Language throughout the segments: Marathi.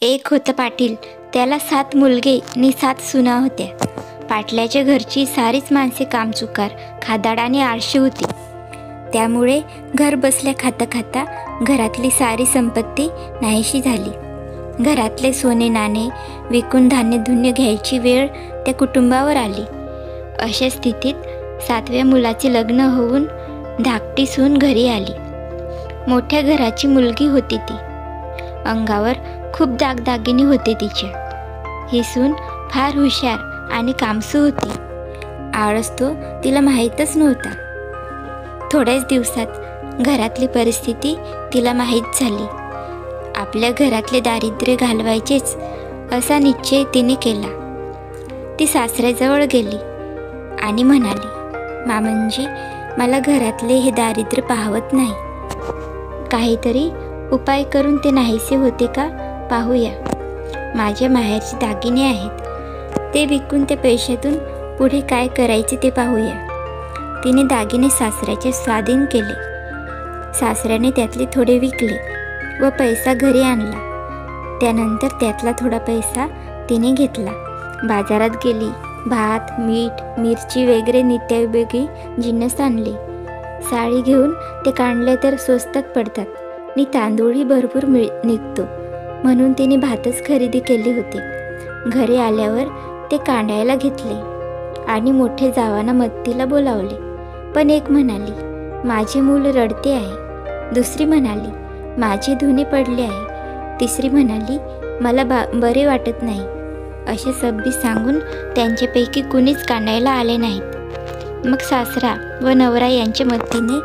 एक होतं पाटील, त्याला 7 मुलगे आणि 7 सुना होत्या. पाटल्याच्या घरची सारीच माणसे कामचुकार, खादाड आणि आळशी होती. त्यामुळे घर बसल्या खाता खाता घरातली सारी संपत्ती नाहीशी झाली. घरातले सोने नाणे विकून धान्यधुन्य घ्यायची वेळ त्या कुटुंबावर आली. अशा स्थितीत 7व्या मुलाचे लग्न होऊन धाकटी सून घरी आली. मोठ्या घराची मुलगी होती ती. अंगावर खूप दागदागिने होते तिच्या. ही सून फार हुशार आणि कामसू होती. आळस तो तिला माहीतच नव्हता. थोड्याच दिवसात घरातली परिस्थिती तिला माहीत झाली. आपल्या घरातले दारिद्र्य घालवायचेच असा निश्चय तिने केला. ती सासऱ्याजवळ गेली आणि म्हणाली, मामंजी, मला घरातले हे दारिद्र्य पाहवत नाही. काहीतरी उपाय करून ते नाहीसे होते का पाहूया. माझ्या माहेरचे दागिने आहेत, ते विकून त्या पैशातून पुढे काय करायचे ते पाहूया. तिने दागिने सासऱ्याचे स्वाधीन केले. सासऱ्याने त्यातले थोडे विकले व पैसा घरी आणला. त्यानंतर त्यातला थोडा पैसा तिने घेतला. बाजारात गेली. भात, मीठ, मिरची वगैरे नित्योपयोगी जिन्नस आणले. साडी घेऊन ते काढले तर स्वस्तात पडतात आणि तांदूळही भरपूर निघतो म्हणून तिने भातच खरेदी केले होते. घरी आल्यावर ते कांडायला घेतले आणि मोठे जावांना मदतीला बोलावले. पण एक म्हणाली, माझे मूल रडते आहे. दुसरी म्हणाली, माझे धुणे पडले आहे. तिसरी म्हणाली, मला बरे वाटत नाही. असे सबबी सांगून त्यांच्यापैकी कुणीच कांडायला आले नाहीत. मग सासरा व नवरा यांच्या मदतीने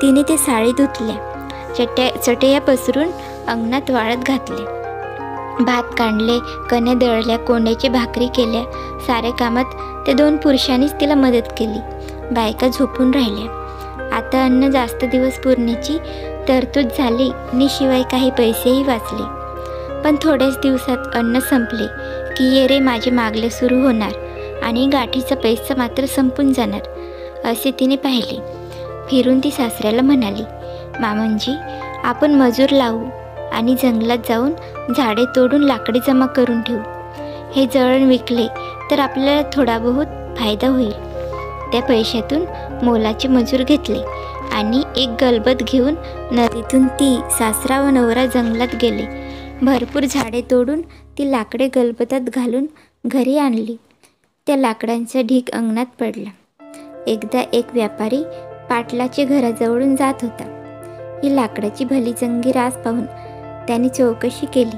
तिने ते साडी धुतल्या. चटया पसरून अंगणात वाळत घातले. भात काढले, कण्या दळल्या, कोंड्याची भाकरी केल्या. साऱ्या कामात त्या 2 पुरुषांनीच तिला मदत केली. बायका झोपून राहिल्या. आता अन्न जास्त दिवस पुरण्याची तरतूद झाली आणि शिवाय काही पैसेही वाचले. पण थोड्याच दिवसात अन्न संपले की ये रे माझे मागले सुरू होणार आणि गाठीचा पैसा मात्र संपून जाणार असे तिने पाहिले. फिरून ती सासऱ्याला म्हणाली, मामंजी, आपण मजूर लावू आणि जंगलात जाऊन झाडे तोडून लाकडे जमा करून ठेवू. हे जळण विकले तर आपल्याला थोडा बहुत फायदा होईल. त्या पैशातून मोलाचे मजूर घेतले आणि एक गलबत घेऊन नदीतून ती सासरा व नवरा जंगलात गेले. भरपूर झाडे तोडून ती लाकडे गलबतात घालून घरी आणली. त्या लाकडांचा ढीग अंगणात पडला. एकदा एक व्यापारी पाटलाच्या घराजवळून जात होता. ही लाकडाची भलीजंगी रास पाहून त्याने चौकशी केली.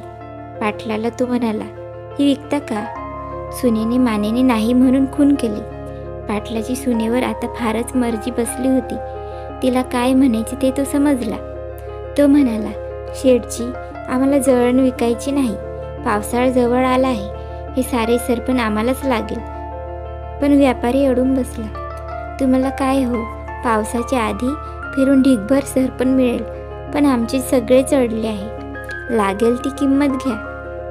पाटलाला तो म्हणाला, ही विकता का? सुनेने मानेने नाही म्हणून खून केली. पाटलाची सुनेवर आता फारच मर्जी बसली होती. तिला काय म्हणायचे ते तो समजला. तो म्हणाला, शेठजी, आम्हाला जळण विकायची नाही. पावसाळा जवळ आला आहे. हे सारे सरपण आम्हालाच लागेल. पण व्यापारी अडून बसला. तुम्हाला काय हो, पावसाच्या आधी फिरून ढीगभर सरपण मिळेल, पण आमचे सगळे चढले आहे. लागेल ती किंमत घ्या,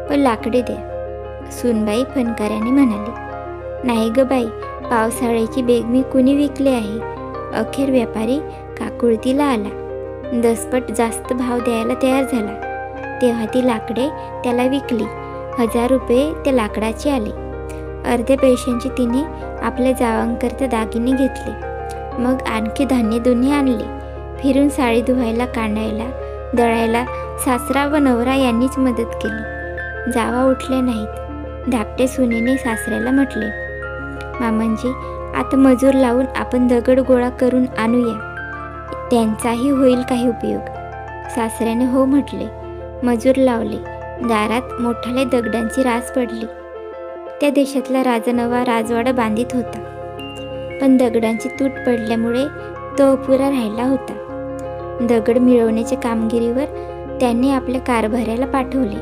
पण लाकडे द्या. सूनबाई फणकाऱ्याने म्हणाली, नाही ग बाई, पावसाळ्याची बेगमी कुणी विकले आहे. अखेर व्यापारी काकुळतीला आला. दसपट जास्त भाव द्यायला तयार झाला. तेव्हा ती लाकडे त्याला विकली. 1000 रुपये त्या लाकडाचे आले. अर्ध्या पैशांचे तिने आपल्या जावांकरता दागिने घेतले. मग आणखी धान्यधुन्य आणले. फिरून साडी धुवायला, कांडायला, दळायला सासरा व नवरा यांनीच मदत केली. जावा उठल्या नाहीत. धाकट्या सुनेने सासऱ्याला म्हटले, मामंजी, आता मजूर लावून आपण दगड गोळा करून आणूया. त्यांचाही होईल काही उपयोग. सासऱ्याने हो म्हटले. मजूर लावले. दारात मोठाल्या दगडांची रास पडली. त्या देशातला राजा नवा राजवाडा बांधित होता. पण दगडांची तूट पडल्यामुळे तो अपुरा राहिला होता. दगड मिळवण्याच्या कामगिरीवर त्यांनी आपल्या कारभाऱ्याला पाठवले.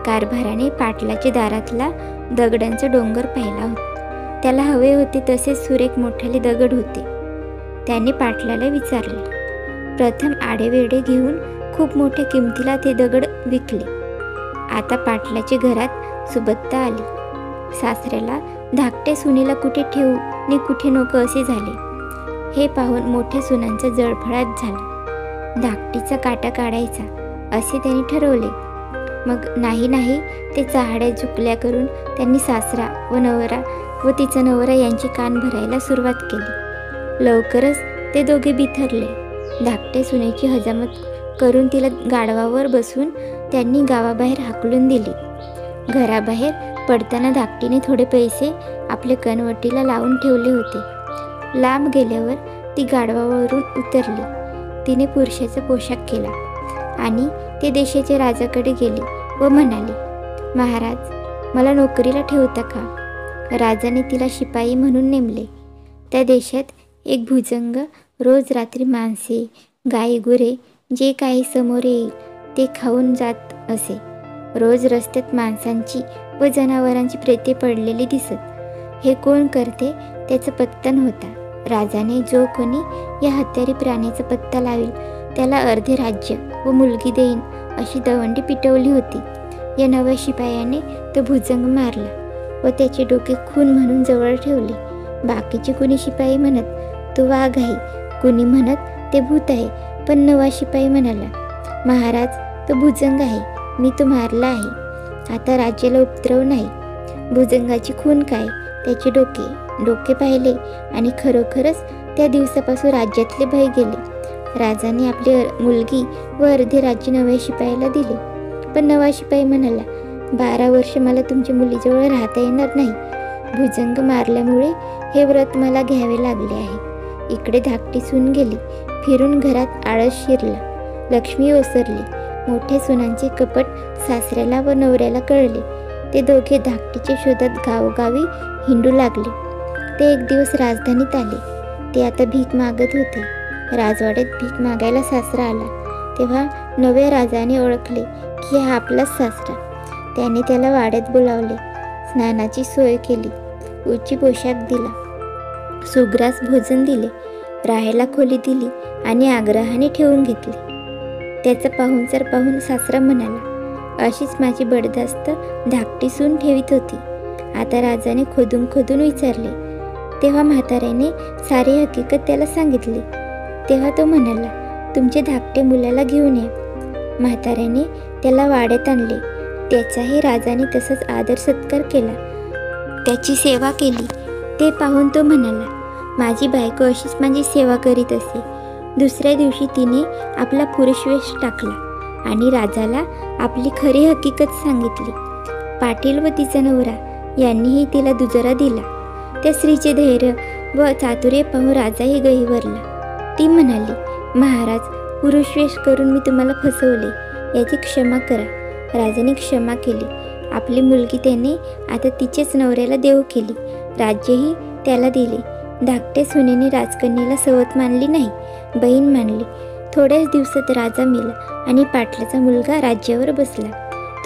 कारभाऱ्याने पाटलाच्या दारातला दगडांचा डोंगर पाहिला होता. त्याला हवे होते तसेच सुरेख मोठाले दगड होते. त्याने पाटलाला विचारले. प्रथम आडेवेडे घेऊन खूप मोठ्या किमतीला ते दगड विकले. आता पाटलाच्या घरात सुबत्ता आली. सासऱ्याला धाकट्या सुनेला कुठे ठेवू आणि कुठे नको असे झाले. हे पाहून मोठ्या सुनांचा जळफळाट झाला. धाकटीचा काटा काढायचा असे त्यांनी ठरवले. मग नाही ते चहाड्या चुकल्या करून त्यांनी सासरा व नवरा व तिचा नवरा यांचे कान भरायला सुरुवात केली. लवकरच ते दोघे बिथरले. धाकट्या सुनेची हजामत करून तिला गाढवावर बसून त्यांनी गावाबाहेर हाकलून दिली. घराबाहेर पडताना धाकटीने थोडे पैसे आपल्या कनवटीला लावून ठेवले होते. लांब गेल्यावर ती गाढवावरून उतरली. तिने पुरुषाचा पोशाख केला आणि ते देशाच्या राजाकडे गेली व म्हणाली, महाराज, मला नोकरीला ठेवता का? राजाने तिला शिपाई म्हणून नेमले. त्या देशात एक भुजंग रोज रात्री मांसे, गाई गुरे जे काही समोर येईल ते खाऊन जात असे. रोज रस्त्यात माणसांची व जनावरांची प्रेते पडलेली दिसत. हे कोण करते त्याचा पत्ता नव्हता. राजाने जो कोणी या हत्यारी प्राण्याचा पत्ता लावेल त्याला अर्धे राज्य व मुलगी देईन अशी दवंडी पिटवली होती. या नव्या शिपायाने तो भुजंग मारला व त्याचे डोके खून म्हणून जवळ ठेवले. बाकीचे कुणी शिपाई म्हणत तो वाघ आहे, कुणी म्हणत ते भूत आहे. पण नवा शिपाई म्हणाला, महाराज, तो भुजंग आहे, मी तो मारला आहे. आता राज्याला उपद्रव नाही. भुजंगाची खून काय, त्याचे डोके पाहिले आणि खरोखरच त्या दिवसापासून राज्यातले भय गेले. राजाने आपली मुलगी व अर्धे राज्य नव्या शिपायाला दिले. पण नवा शिपाई म्हणाला, 12 वर्ष मला तुमच्या मुलीजवळ राहता येणार नाही. भुजंग मारल्यामुळे हे व्रत मला घ्यावे लागले आहे. इकडे धाकटी सून गेली. फिरून घरात आळस शिरला. लक्ष्मी ओसरली. मोठ्या सुनांचे कपट सासऱ्याला व नवऱ्याला कळले. ते दोघे धाकटीच्या शोधात गावोगावी हिंडू लागले. ते एक दिवस राजधानीत आले. ते आता भीक मागत होते. राजवाड्यात भीक मागायला सासरा आला तेव्हा नव्या राजाने ओळखले की हा आपलाच सासरा. त्याने त्याला वाड्यात बोलावले. स्नानाची सोय केली. उची पोशाख दिला. सुग्रास भोजन दिले. राहायला खोली दिली आणि आग्रहाने ठेवून घेतले. त्याचा पाहुणचार पाहून सासरा म्हणाला, अशीच माझी बडदास्त धाकटी सून ठेवीत होती. आता राजाने खोदून विचारले. तेव्हा म्हाताऱ्याने सारी हकीकत त्याला सांगितली. तेव्हा तो म्हणाला, तुमच्या धाकट्या मुलाला घेऊन या. म्हाताऱ्याने त्याला वाड्यात आणले. त्याचाही राजाने तसाच आदर सत्कार केला. त्याची सेवा केली. ते पाहून तो म्हणाला, माझी बायको अशीच माझी सेवा करीत असे. दुसऱ्या दिवशी तिने आपला पुरुषवेश टाकला आणि राजाला आपली खरी हकीकत सांगितली. पाटील व तिचा नवरा यांनीही तिला दुजोरा दिला. त्या स्त्रीचे धैर्य व चातुर्य पाहून राजाही गहिवरला. ती म्हणाली, महाराज, पुरुषवेश करून मी तुम्हाला फसवले, याची क्षमा करा. राजाने क्षमा केली. आपली मुलगी त्याने आता तिच्याच नवऱ्याला देऊ केली. राज्यही त्याला दिले. धाकट्या सुनेने राजकन्येला सवत मानली नाही, बहीण मानली. थोड्याच दिवसात राजा मेला आणि पाटलाचा मुलगा राज्यावर बसला.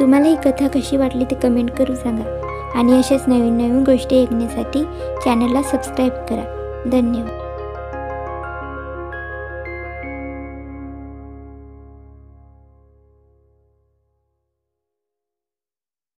तुम्हाला ही कथा कशी वाटली ते कमेंट करून सांगा आणि अशाच नवीन गोष्टी ऐकण्यासाठी चॅनलला सबस्क्राईब करा. धन्यवाद.